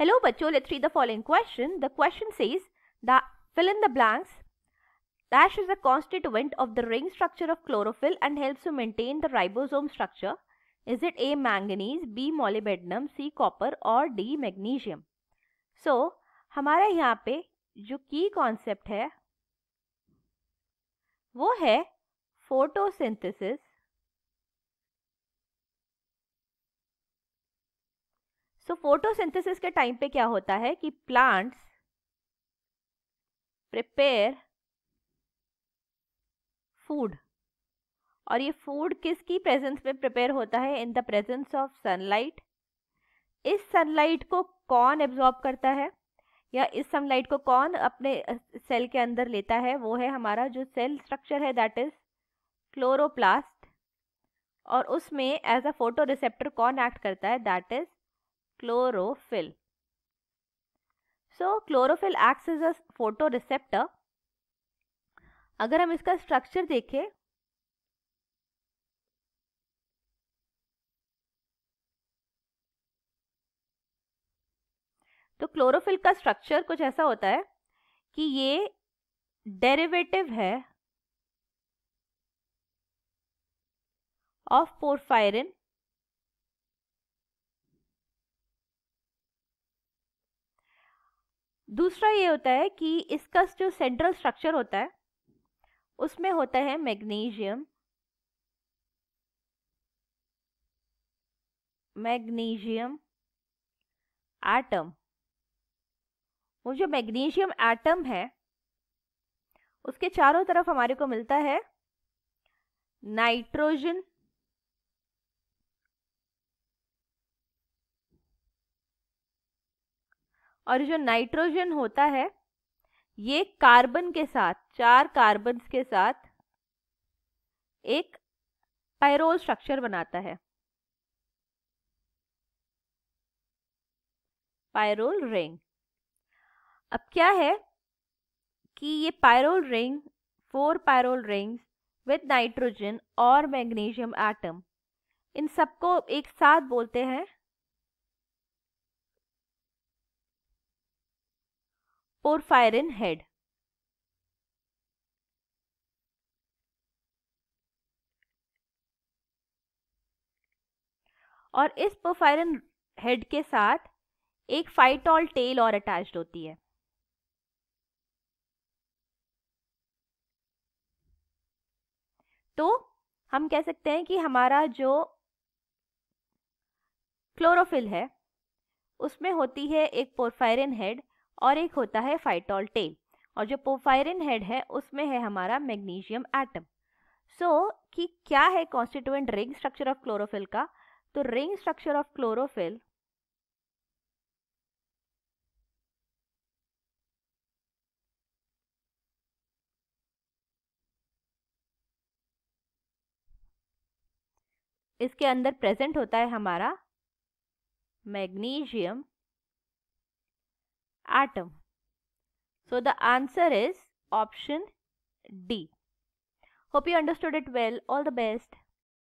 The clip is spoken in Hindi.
Hello बच्चों, let's read the following question. The question says, the fill in the blanks. Dash is a constituent of the ring structure of chlorophyll and helps to maintain the ribosome structure. Is it A manganese, B molybdenum, C copper और D magnesium? So हमारा यहाँ पे जो की कॉन्सेप्ट है वो है फोटोसिंथेसिस. सो फोटोसिंथेसिस के टाइम पे क्या होता है कि प्लांट्स प्रिपेयर फूड, और ये फूड किसकी प्रेजेंस में प्रिपेयर होता है? In the presence of sunlight. इस सनलाइट को कौन एब्जॉर्ब करता है या इस सनलाइट को कौन अपने सेल के अंदर लेता है? वो है हमारा जो सेल स्ट्रक्चर है, दैट इज क्लोरोप्लास्ट. और उसमें एज अ फोटो रिसेप्टर कौन एक्ट करता है? That is chlorophyll. So chlorophyll acts as a photo receptor. अगर हम इसका स्ट्रक्चर देखें तो क्लोरोफिल का स्ट्रक्चर कुछ ऐसा होता है कि ये डेरिवेटिव है ऑफ पोरफायरिन. दूसरा ये होता है कि इसका जो सेंट्रल स्ट्रक्चर होता है उसमें होता है मैग्नीशियम एटम. वो जो मैग्नीशियम एटम है उसके चारों तरफ हमारे को मिलता है नाइट्रोजन, और जो नाइट्रोजन होता है ये कार्बन के साथ, 4 कार्बन्स के साथ एक पायरोल स्ट्रक्चर बनाता है, पायरोल रिंग. अब क्या है कि ये pyrrole ring, 4 pyrrole rings with nitrogen और मैग्नीशियम एटम, इन सबको एक साथ बोलते हैं पोरफायरिन हेड. और इस पोरफायरिन हेड के साथ एक फाइटोल टेल और अटैच्ड होती है. तो हम कह सकते हैं कि हमारा जो क्लोरोफिल है उसमें होती है एक पोरफायरिन हेड और एक होता है फाइटोल टेल, और जो पोरफायरिन हेड है उसमें है हमारा मैग्नीशियम एटम. सो कि क्या है constituent ring structure of chlorophyll का? तो रिंग स्ट्रक्चर ऑफ क्लोरोफिल इसके अंदर प्रेजेंट होता है हमारा magnesium atom. So the answer is option D. Hope you understood it well. All the best.